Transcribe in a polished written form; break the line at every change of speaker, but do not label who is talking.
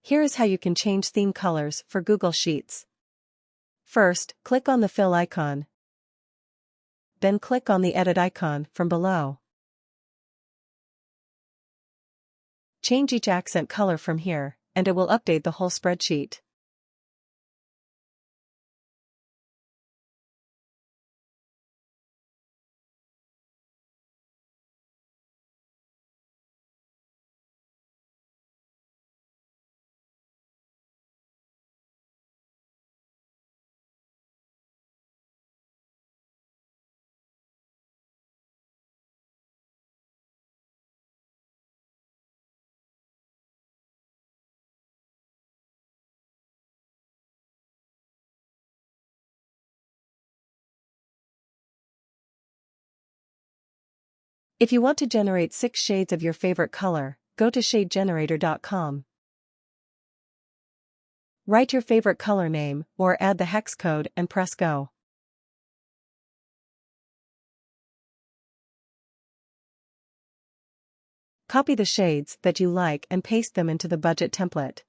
Here is how you can change theme colors for Google Sheets. First, click on the fill icon. Then click on the edit icon from below. Change each accent color from here, and it will update the whole spreadsheet. If you want to generate 6 shades of your favorite color, go to shadegenerator.com. Write your favorite color name, or add the hex code and press go. Copy the shades that you like and paste them into the budget template.